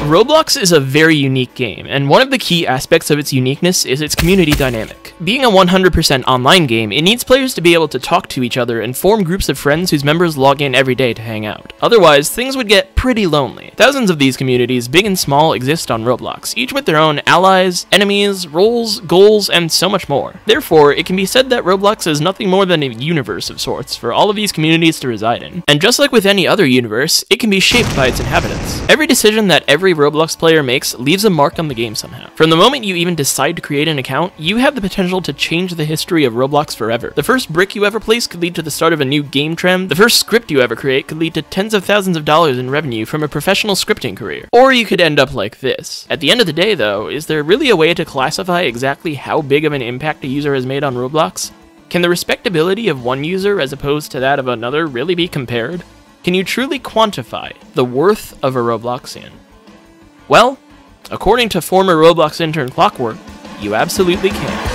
Roblox is a very unique game, and one of the key aspects of its uniqueness is its community dynamic. Being a 100% online game, it needs players to be able to talk to each other and form groups of friends whose members log in every day to hang out. Otherwise, things would get pretty lonely. Thousands of these communities, big and small, exist on Roblox, each with their own allies, enemies, roles, goals, and so much more. Therefore, it can be said that Roblox is nothing more than a universe of sorts for all of these communities to reside in. And just like with any other universe, it can be shaped by its inhabitants. Every decision that every Roblox player makes leaves a mark on the game somehow. From the moment you even decide to create an account, you have the potential to change the history of Roblox forever. The first brick you ever place could lead to the start of a new game trend. The first script you ever create could lead to tens of thousands of dollars in revenue from a professional scripting career. Or you could end up like this. At the end of the day though, is there really a way to classify exactly how big of an impact a user has made on Roblox? Can the respectability of one user as opposed to that of another really be compared? Can you truly quantify the worth of a Robloxian? Well, according to former Roblox intern Clockwork, you absolutely can.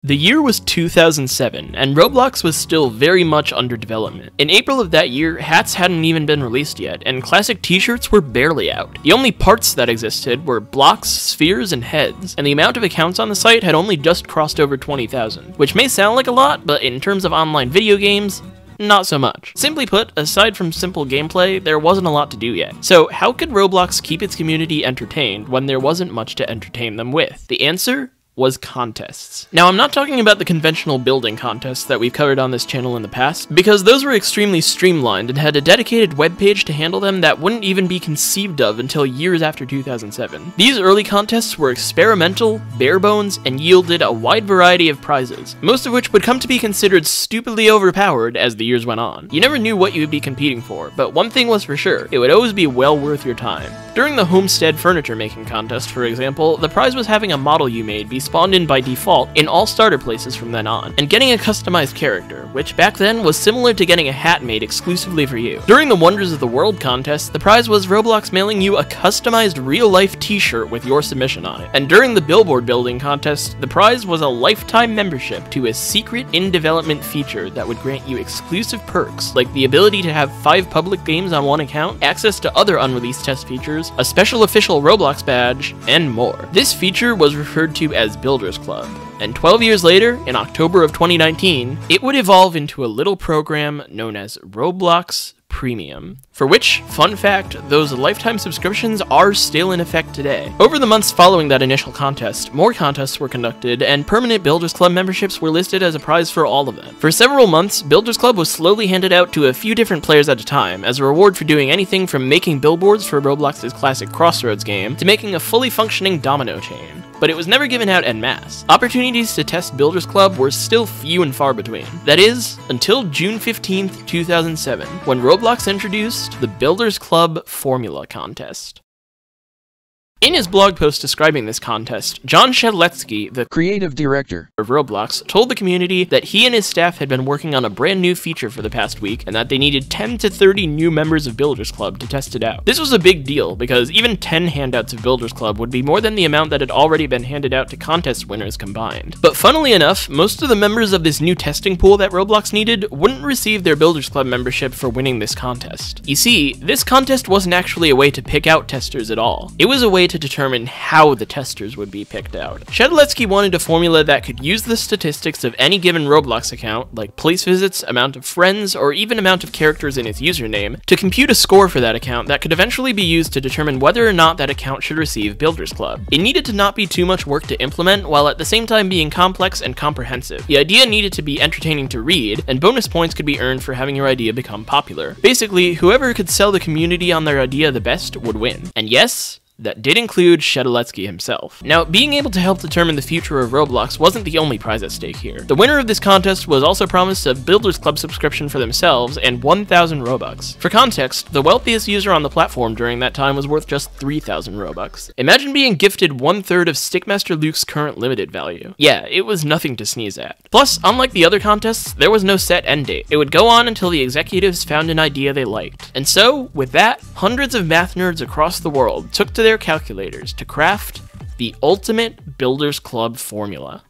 The year was 2007, and Roblox was still very much under development. In April of that year, hats hadn't even been released yet, and classic t-shirts were barely out. The only parts that existed were blocks, spheres, and heads, and the amount of accounts on the site had only just crossed over 20,000, which may sound like a lot, but in terms of online video games, not so much. Simply put, aside from simple gameplay, there wasn't a lot to do yet. So how could Roblox keep its community entertained when there wasn't much to entertain them with? The answer was contests. Now, I'm not talking about the conventional building contests that we've covered on this channel in the past, because those were extremely streamlined and had a dedicated webpage to handle them that wouldn't even be conceived of until years after 2007. These early contests were experimental, bare bones, and yielded a wide variety of prizes, most of which would come to be considered stupidly overpowered as the years went on. You never knew what you would be competing for, but one thing was for sure, it would always be well worth your time. During the Homestead Furniture Making Contest, for example, the prize was having a model you made be spawned in by default in all starter places from then on, and getting a customized character, which back then was similar to getting a hat made exclusively for you. During the Wonders of the World contest, the prize was Roblox mailing you a customized real-life t-shirt with your submission on it. And during the Billboard Building contest, the prize was a lifetime membership to a secret in-development feature that would grant you exclusive perks, like the ability to have 5 public games on one account, access to other unreleased test features, a special official Roblox badge, and more. This feature was referred to as Builders Club, and 12 years later, in October of 2019, it would evolve into a little program known as Roblox Premium, for which, fun fact, those lifetime subscriptions are still in effect today. Over the months following that initial contest, more contests were conducted, and permanent Builders Club memberships were listed as a prize for all of them. For several months, Builders Club was slowly handed out to a few different players at a time, as a reward for doing anything from making billboards for Roblox's classic Crossroads game, to making a fully functioning domino chain. But it was never given out en masse. Opportunities to test Builders Club were still few and far between. That is, until June 15th, 2007, when Roblox introduced the Builders Club Formula Contest. In his blog post describing this contest, John Shedletsky, the creative director of Roblox, told the community that he and his staff had been working on a brand new feature for the past week, and that they needed 10 to 30 new members of Builders Club to test it out. This was a big deal, because even 10 handouts of Builders Club would be more than the amount that had already been handed out to contest winners combined. But funnily enough, most of the members of this new testing pool that Roblox needed wouldn't receive their Builders Club membership for winning this contest. You see, this contest wasn't actually a way to pick out testers at all. It was a way to determine how the testers would be picked out. Shedletsky wanted a formula that could use the statistics of any given Roblox account, like place visits, amount of friends, or even amount of characters in its username, to compute a score for that account that could eventually be used to determine whether or not that account should receive Builders Club. It needed to not be too much work to implement, while at the same time being complex and comprehensive. The idea needed to be entertaining to read, and bonus points could be earned for having your idea become popular. Basically, whoever could sell the community on their idea the best would win. And yes, that did include Shedletsky himself. Now, being able to help determine the future of Roblox wasn't the only prize at stake here. The winner of this contest was also promised a Builders Club subscription for themselves and 1,000 Robux. For context, the wealthiest user on the platform during that time was worth just 3,000 Robux. Imagine being gifted 1/3 of Stickmaster Luke's current limited value. Yeah, it was nothing to sneeze at. Plus, unlike the other contests, there was no set end date. It would go on until the executives found an idea they liked. And so, with that, hundreds of math nerds across the world took to their calculators to craft the ultimate Builders Club formula.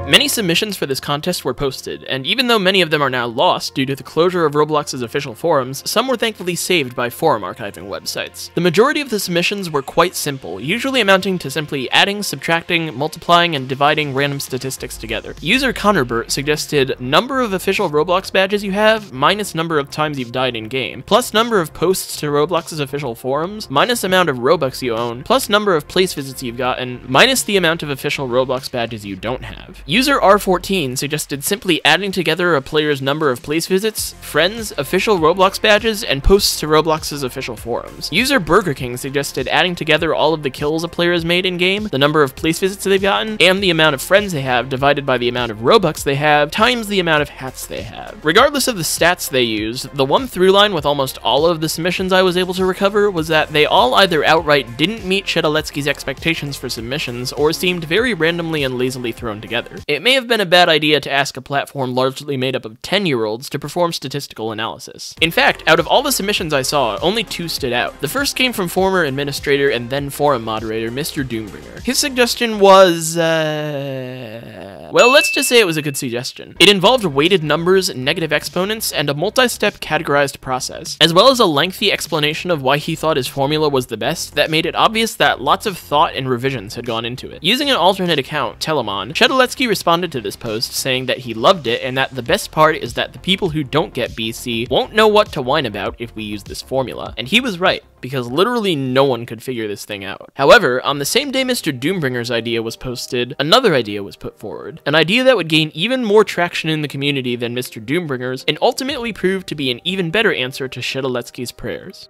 Many submissions for this contest were posted, and even though many of them are now lost due to the closure of Roblox's official forums, some were thankfully saved by forum archiving websites. The majority of the submissions were quite simple, usually amounting to simply adding, subtracting, multiplying, and dividing random statistics together. User Connorbert suggested number of official Roblox badges you have, minus number of times you've died in-game, plus number of posts to Roblox's official forums, minus amount of Robux you own, plus number of place visits you've gotten, minus the amount of official Roblox badges you don't have. User R14 suggested simply adding together a player's number of place visits, friends, official Roblox badges, and posts to Roblox's official forums. User Burger King suggested adding together all of the kills a player has made in-game, the number of place visits they've gotten, and the amount of friends they have divided by the amount of Robux they have, times the amount of hats they have. Regardless of the stats they used, the one through line with almost all of the submissions I was able to recover was that they all either outright didn't meet Shedaletsky's expectations for submissions, or seemed very randomly and lazily thrown together. It may have been a bad idea to ask a platform largely made up of 10-year-olds to perform statistical analysis. In fact, out of all the submissions I saw, only two stood out. The first came from former administrator and then forum moderator, Mr. Doombringer. His suggestion was, well, let's just say it was a good suggestion. It involved weighted numbers, negative exponents, and a multi-step categorized process, as well as a lengthy explanation of why he thought his formula was the best that made it obvious that lots of thought and revisions had gone into it. Using an alternate account, Telemon, Shedaletsky responded to this post saying that he loved it and that the best part is that the people who don't get BC won't know what to whine about if we use this formula. And he was right, because literally no one could figure this thing out. However, on the same day Mr. Doombringer's idea was posted, another idea was put forward. An idea that would gain even more traction in the community than Mr. Doombringer's, and ultimately proved to be an even better answer to Shedaletsky's prayers.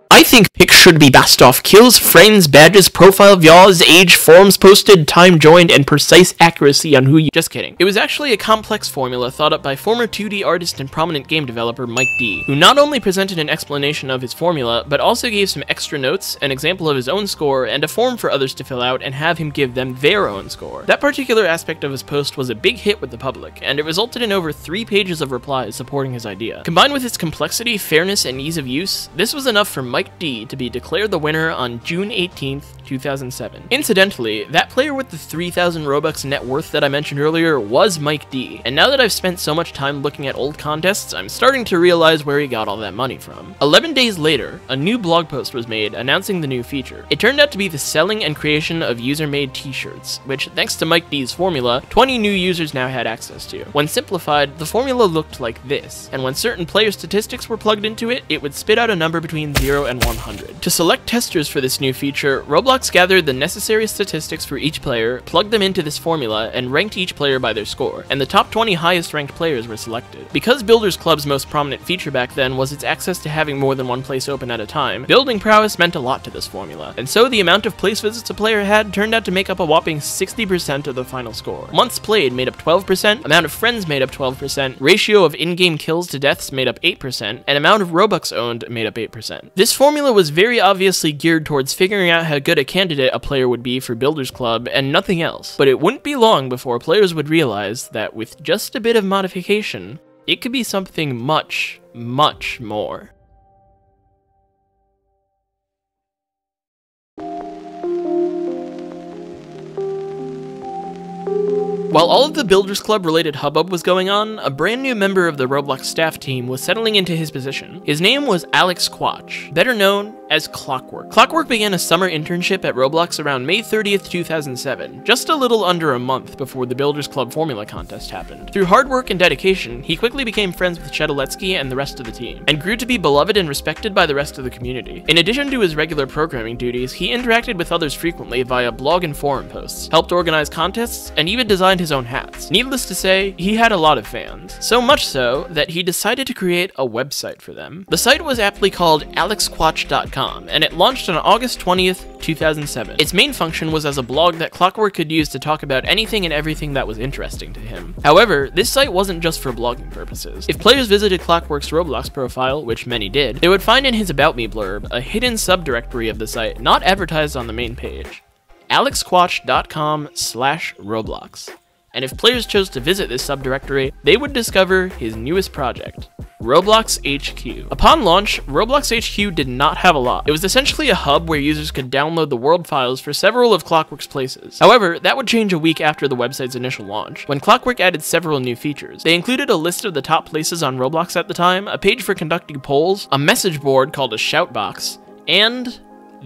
I think pics should be based off kills, friends, badges, profile views, age, forums posted, time joined, and precise accuracy on who you— Just kidding. It was actually a complex formula thought up by former 2D artist and prominent game developer Mike D, who not only presented an explanation of his formula, but also gave some extra notes, an example of his own score, and a form for others to fill out and have him give them their own score. That particular aspect of his post was a big hit with the public, and it resulted in over 3 pages of replies supporting his idea. Combined with its complexity, fairness, and ease of use, this was enough for Mike D to be declared the winner on June 18th, 2007. Incidentally, that player with the 3,000 Robux net worth that I mentioned earlier was Mike D, and now that I've spent so much time looking at old contests, I'm starting to realize where he got all that money from. 11 days later, a new blog post was made announcing the new feature. It turned out to be the selling and creation of user-made t-shirts, which, thanks to Mike D's formula, 20 new users now had access to. When simplified, the formula looked like this, and when certain player statistics were plugged into it, it would spit out a number between 0 and 100. To select testers for this new feature, Roblox gathered the necessary statistics for each player, plugged them into this formula, and ranked each player by their score, and the top 20 highest ranked players were selected. Because Builders Club's most prominent feature back then was its access to having more than one place open at a time, building prowess meant a lot to this formula, and so the amount of place visits a player had turned out to make up a whopping 60% of the final score. Months played made up 12%, amount of friends made up 12%, ratio of in-game kills to deaths made up 8%, and amount of Robux owned made up 8%. This formula was very obviously geared towards figuring out how good a candidate a player would be for Builders Club and nothing else, but it wouldn't be long before players would realize that with just a bit of modification, it could be something much, much more. While all of the Builders Club related hubbub was going on, a brand new member of the Roblox staff team was settling into his position. His name was Alex Quach, better known as Clockwork. Clockwork began a summer internship at Roblox around May 30th, 2007, just a little under a month before the Builders Club formula contest happened. Through hard work and dedication, he quickly became friends with Shedaletsky and the rest of the team, and grew to be beloved and respected by the rest of the community. In addition to his regular programming duties, he interacted with others frequently via blog and forum posts, helped organize contests, and even designed his own hats. Needless to say, he had a lot of fans. So much so that he decided to create a website for them. The site was aptly called alexquach.com, and it launched on August 20th, 2007. Its main function was as a blog that Clockwork could use to talk about anything and everything that was interesting to him. However, this site wasn't just for blogging purposes. If players visited Clockwork's Roblox profile, which many did, they would find in his About Me blurb a hidden subdirectory of the site not advertised on the main page. alexquach.com/Roblox. and if players chose to visit this subdirectory, they would discover his newest project, Robloxhq. Upon launch, Robloxhq did not have a lot. It was essentially a hub where users could download the world files for several of Clockwork's places. However, that would change a week after the website's initial launch, when Clockwork added several new features. They included a list of the top places on Roblox at the time, a page for conducting polls, a message board called a shout box, and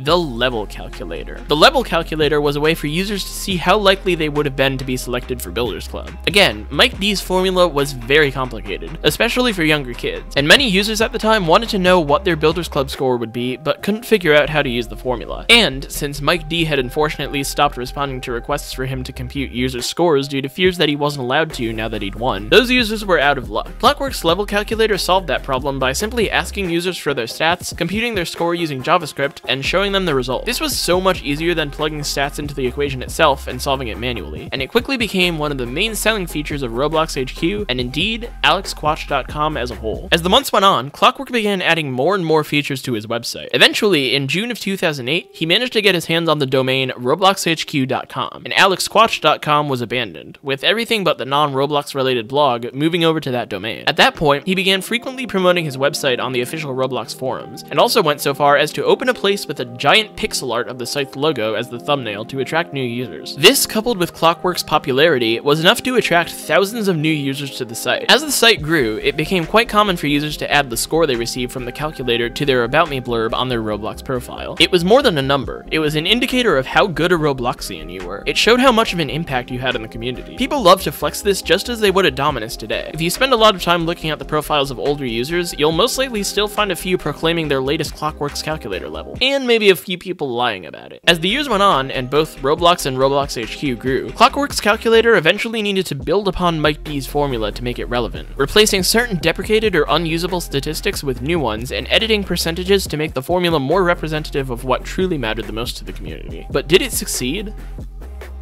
the level calculator. The level calculator was a way for users to see how likely they would have been to be selected for Builders Club. Again, Mike D's formula was very complicated, especially for younger kids, and many users at the time wanted to know what their Builders Club score would be, but couldn't figure out how to use the formula. And since Mike D had unfortunately stopped responding to requests for him to compute users' scores due to fears that he wasn't allowed to now that he'd won, those users were out of luck. Clockwork's level calculator solved that problem by simply asking users for their stats, computing their score using JavaScript, and showing them the result. This was so much easier than plugging stats into the equation itself and solving it manually, and it quickly became one of the main selling features of Robloxhq, and indeed, AlexQuatch.com as a whole. As the months went on, Clockwork began adding more and more features to his website. Eventually, in June of 2008, he managed to get his hands on the domain Robloxhq.com, and AlexQuatch.com was abandoned, with everything but the non-Roblox related blog moving over to that domain. At that point, he began frequently promoting his website on the official Roblox forums, and also went so far as to open a place with a giant pixel art of the site's logo as the thumbnail to attract new users. This, coupled with Clockwork's popularity, was enough to attract thousands of new users to the site. As the site grew, it became quite common for users to add the score they received from the calculator to their About Me blurb on their Roblox profile. It was more than a number, it was an indicator of how good a Robloxian you were. It showed how much of an impact you had in the community. People love to flex this just as they would at Dominus today. If you spend a lot of time looking at the profiles of older users, you'll most likely still find a few proclaiming their latest Clockwork's calculator level, and maybe a few people lying about it. As the years went on, and both Roblox and Robloxhq grew, Clockwork's calculator eventually needed to build upon Mike D's formula to make it relevant, replacing certain deprecated or unusable statistics with new ones, and editing percentages to make the formula more representative of what truly mattered the most to the community. But did it succeed?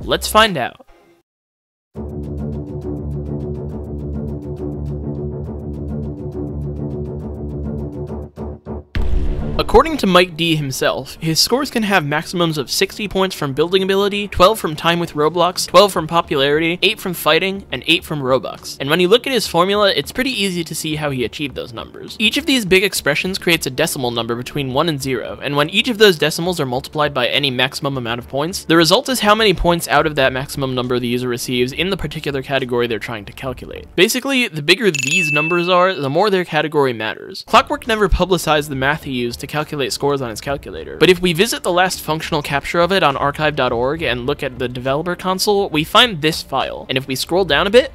Let's find out. According to Mike D himself, his scores can have maximums of 60 points from building ability, 12 from time with Roblox, 12 from popularity, 8 from fighting, and 8 from Robux. And when you look at his formula, it's pretty easy to see how he achieved those numbers. Each of these big expressions creates a decimal number between 1 and 0, and when each of those decimals are multiplied by any maximum amount of points, the result is how many points out of that maximum number the user receives in the particular category they're trying to calculate. Basically, the bigger these numbers are, the more their category matters. Clockwork never publicized the math he used to calculate scores on his calculator, but if we visit the last functional capture of it on archive.org and look at the developer console, we find this file, and if we scroll down a bit,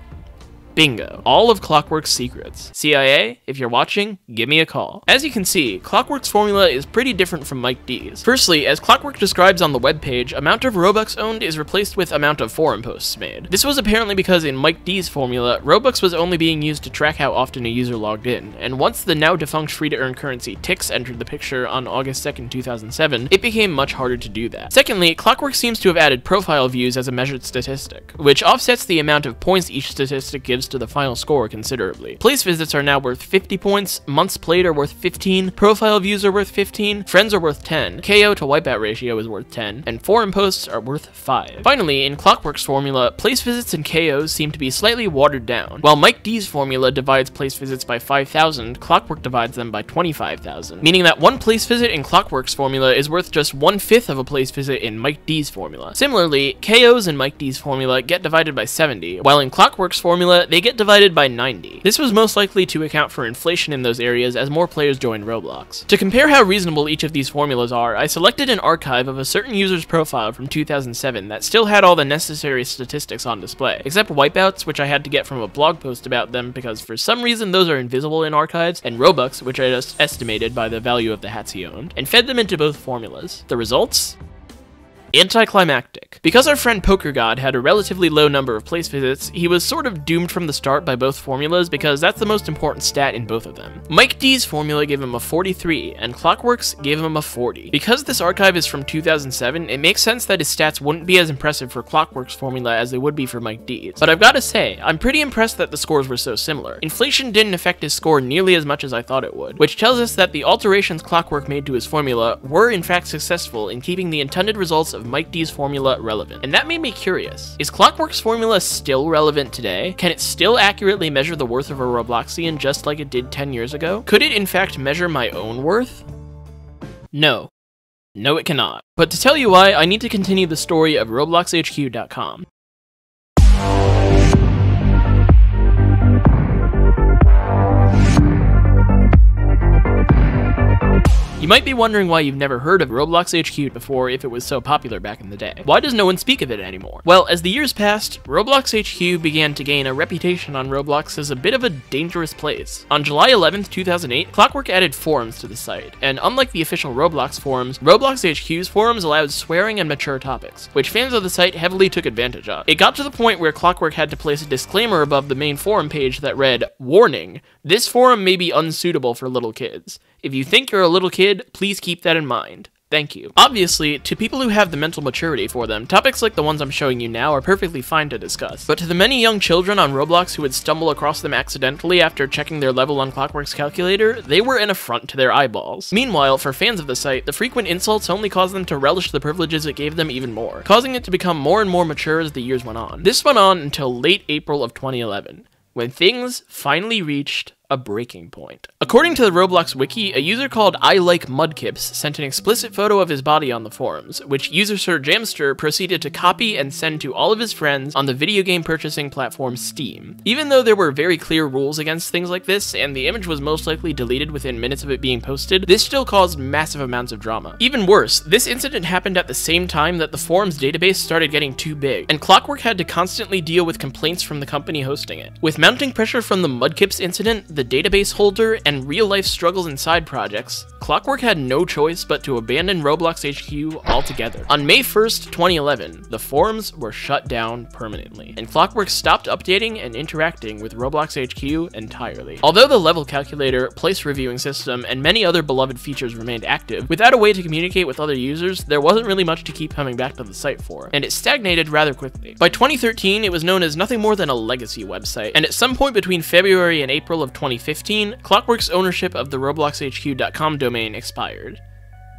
bingo. All of Clockwork's secrets. CIA, if you're watching, give me a call. As you can see, Clockwork's formula is pretty different from Mike D's. Firstly, as Clockwork describes on the webpage, amount of Robux owned is replaced with amount of forum posts made. This was apparently because in Mike D's formula, Robux was only being used to track how often a user logged in, and once the now defunct free-to-earn currency Tix entered the picture on August 2nd, 2007, it became much harder to do that. Secondly, Clockwork seems to have added profile views as a measured statistic, which offsets the amount of points each statistic gives to the final score considerably. Place visits are now worth 50 points, months played are worth 15, profile views are worth 15, friends are worth 10, KO to wipeout ratio is worth 10, and forum posts are worth 5. Finally, in Clockwork's formula, place visits and KOs seem to be slightly watered down. While Mike D's formula divides place visits by 5,000, Clockwork divides them by 25,000, meaning that one place visit in Clockwork's formula is worth just 1/5 of a place visit in Mike D's formula. Similarly, KOs in Mike D's formula get divided by 70, while in Clockwork's formula, they get divided by 90. This was most likely to account for inflation in those areas as more players joined Roblox. To compare how reasonable each of these formulas are, I selected an archive of a certain user's profile from 2007 that still had all the necessary statistics on display, except wipeouts, which I had to get from a blog post about them because for some reason those are invisible in archives, and Robux, which I just estimated by the value of the hats he owned, and fed them into both formulas. The results? Anticlimactic. Because our friend Poker God had a relatively low number of place visits, he was sort of doomed from the start by both formulas because that's the most important stat in both of them. Mike D's formula gave him a 43, and Clockwork's gave him a 40. Because this archive is from 2007, it makes sense that his stats wouldn't be as impressive for Clockwork's formula as they would be for Mike D's. But I've gotta say, I'm pretty impressed that the scores were so similar. Inflation didn't affect his score nearly as much as I thought it would, which tells us that the alterations Clockwork made to his formula were in fact successful in keeping the intended results of of Mike D's formula relevant. And that made me curious. Is Clockwork's formula still relevant today? Can it still accurately measure the worth of a Robloxian just like it did 10 years ago? Could it in fact measure my own worth? No. No, it cannot. But to tell you why, I need to continue the story of Robloxhq.com. You might be wondering why you've never heard of Robloxhq before if it was so popular back in the day. Why does no one speak of it anymore? Well, as the years passed, Robloxhq began to gain a reputation on Roblox as a bit of a dangerous place. On July 11th, 2008, Clockwork added forums to the site, and unlike the official Roblox forums, Robloxhq's forums allowed swearing and mature topics, which fans of the site heavily took advantage of. It got to the point where Clockwork had to place a disclaimer above the main forum page that read, "Warning, this forum may be unsuitable for little kids. If you think you're a little kid, please keep that in mind. Thank you." Obviously, to people who have the mental maturity for them, topics like the ones I'm showing you now are perfectly fine to discuss. But to the many young children on Roblox who would stumble across them accidentally after checking their level on Clockwork's calculator, they were an affront to their eyeballs. Meanwhile, for fans of the site, the frequent insults only caused them to relish the privileges it gave them even more, causing it to become more and more mature as the years went on. This went on until late April of 2011, when things finally reached a breaking point. According to the Roblox wiki, a user called I Like Mudkips sent an explicit photo of his body on the forums, which user Sir Jamster proceeded to copy and send to all of his friends on the video game purchasing platform Steam. Even though there were very clear rules against things like this, and the image was most likely deleted within minutes of it being posted, this still caused massive amounts of drama. Even worse, this incident happened at the same time that the forum's database started getting too big, and Clockwork had to constantly deal with complaints from the company hosting it. With mounting pressure from the Mudkips incident, the database holder, and real-life struggles and side projects, Clockwork had no choice but to abandon Robloxhq altogether. On May 1st, 2011, the forums were shut down permanently, and Clockwork stopped updating and interacting with Robloxhq entirely. Although the level calculator, place reviewing system, and many other beloved features remained active, without a way to communicate with other users, there wasn't really much to keep coming back to the site for, and it stagnated rather quickly. By 2013, it was known as nothing more than a legacy website, and at some point between February and April of 2015, Clockwork's ownership of the Robloxhq.com domain expired.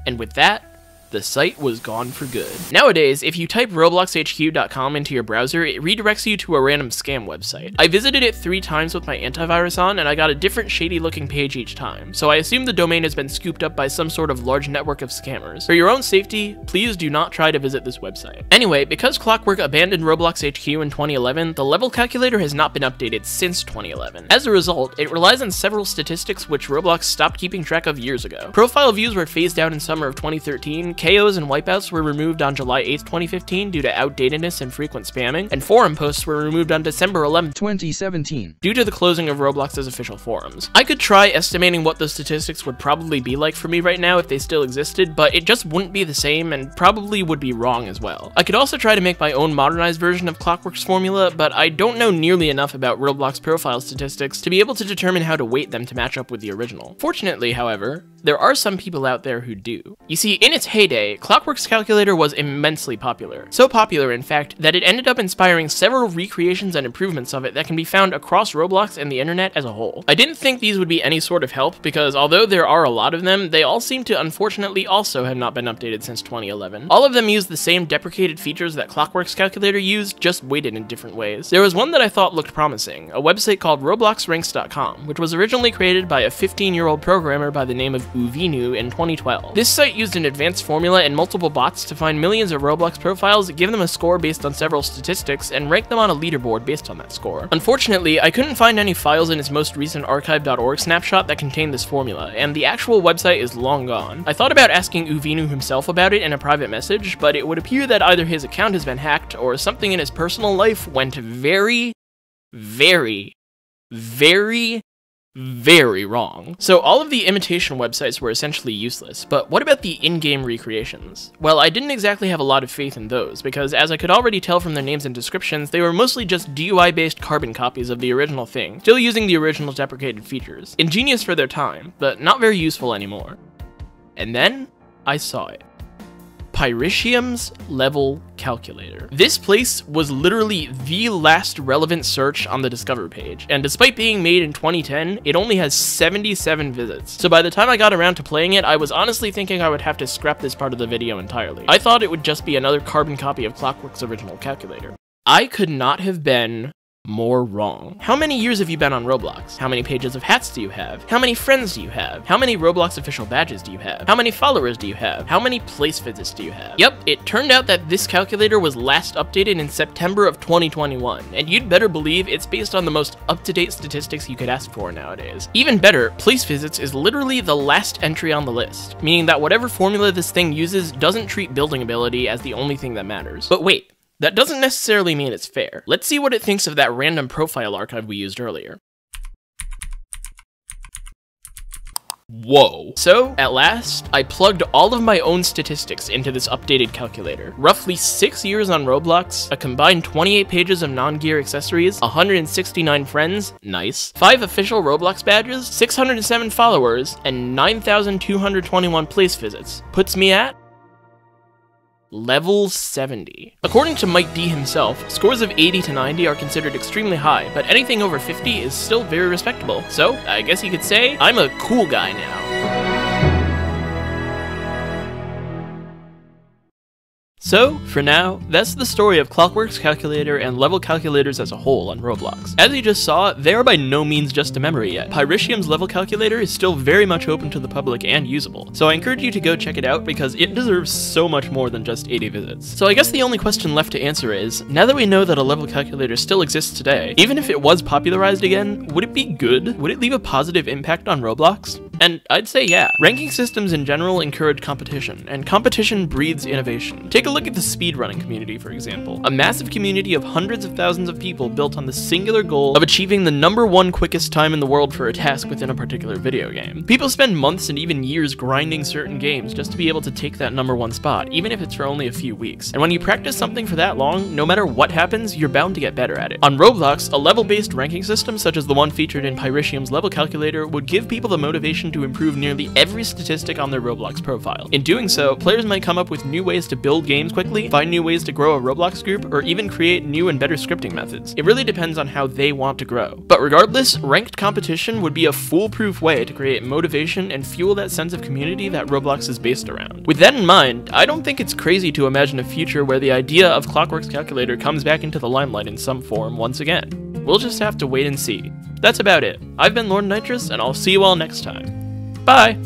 And with that, the site was gone for good. Nowadays, if you type Robloxhq.com into your browser, it redirects you to a random scam website. I visited it 3 times with my antivirus on, and I got a different shady looking page each time, so I assume the domain has been scooped up by some sort of large network of scammers. For your own safety, please do not try to visit this website. Anyway, because Clockwork abandoned Robloxhq in 2011, the level calculator has not been updated since 2011. As a result, it relies on several statistics which Roblox stopped keeping track of years ago. Profile views were phased out in summer of 2013, KOs and wipeouts were removed on July 8th, 2015 due to outdatedness and frequent spamming, and forum posts were removed on December 11th, 2017 due to the closing of Roblox's official forums. I could try estimating what those statistics would probably be like for me right now if they still existed, but it just wouldn't be the same and probably would be wrong as well. I could also try to make my own modernized version of Clockwork's formula, but I don't know nearly enough about Roblox profile statistics to be able to determine how to weight them to match up with the original. Fortunately, however, there are some people out there who do. You see, in its heyday, Clockwork's calculator was immensely popular. So popular, in fact, that it ended up inspiring several recreations and improvements of it that can be found across Roblox and the internet as a whole. I didn't think these would be any sort of help, because although there are a lot of them, they all seem to unfortunately also have not been updated since 2011. All of them use the same deprecated features that Clockwork's calculator used, just weighted in different ways. There was one that I thought looked promising, a website called Robloxranks.com, which was originally created by a 15-year-old programmer by the name of Uvinu in 2012. This site used an advanced formula and multiple bots to find millions of Roblox profiles, give them a score based on several statistics, and rank them on a leaderboard based on that score. Unfortunately, I couldn't find any files in its most recent archive.org snapshot that contained this formula, and the actual website is long gone. I thought about asking Uvinu himself about it in a private message, but it would appear that either his account has been hacked or something in his personal life went very wrong. So all of the imitation websites were essentially useless, but what about the in-game recreations? Well, I didn't exactly have a lot of faith in those, because as I could already tell from their names and descriptions, they were mostly just DUI-based carbon copies of the original thing, still using the original deprecated features. Ingenious for their time, but not very useful anymore. And then, I saw it. Pyrishium's level calculator. This place was literally the last relevant search on the Discover page, and despite being made in 2010, it only has 77 visits. So by the time I got around to playing it, I was honestly thinking I would have to scrap this part of the video entirely. I thought it would just be another carbon copy of Clockwork's original calculator. I could not have been more wrong. How many years have you been on Roblox? How many pages of hats do you have? How many friends do you have? How many Roblox official badges do you have? How many followers do you have? How many place visits do you have? Yep, it turned out that this calculator was last updated in September of 2021, and you'd better believe it's based on the most up-to-date statistics you could ask for nowadays. Even better, place visits is literally the last entry on the list, meaning that whatever formula this thing uses doesn't treat building ability as the only thing that matters. But wait, that doesn't necessarily mean it's fair. Let's see what it thinks of that random profile archive we used earlier. Whoa. So, at last, I plugged all of my own statistics into this updated calculator. Roughly 6 years on Roblox, a combined 28 pages of non-gear accessories, 169 friends, nice, 5 official Roblox badges, 607 followers, and 9,221 place visits. Puts me at level 70. According to Mike D himself, scores of 80 to 90 are considered extremely high, but anything over 50 is still very respectable. So, I guess you could say, I'm a cool guy now. So, for now, that's the story of Clockwork's calculator and level calculators as a whole on Roblox. As you just saw, they are by no means just a memory yet. Pyrishium's level calculator is still very much open to the public and usable, so I encourage you to go check it out because it deserves so much more than just 80 visits. So I guess the only question left to answer is, now that we know that a level calculator still exists today, even if it was popularized again, would it be good? Would it leave a positive impact on Roblox? And I'd say yeah. Ranking systems in general encourage competition, and competition breeds innovation. Take a look at the speedrunning community, for example. A massive community of hundreds of thousands of people built on the singular goal of achieving the #1 quickest time in the world for a task within a particular video game. People spend months and even years grinding certain games just to be able to take that #1 spot, even if it's for only a few weeks. And when you practice something for that long, no matter what happens, you're bound to get better at it. On Roblox, a level-based ranking system such as the one featured in Pyrishium's level calculator would give people the motivation to improve nearly every statistic on their Roblox profile. In doing so, players might come up with new ways to build games quickly, find new ways to grow a Roblox group, or even create new and better scripting methods. It really depends on how they want to grow. But regardless, ranked competition would be a foolproof way to create motivation and fuel that sense of community that Roblox is based around. With that in mind, I don't think it's crazy to imagine a future where the idea of Clockwork's calculator comes back into the limelight in some form once again. We'll just have to wait and see. That's about it. I've been Lord Nitrous, and I'll see you all next time. Bye!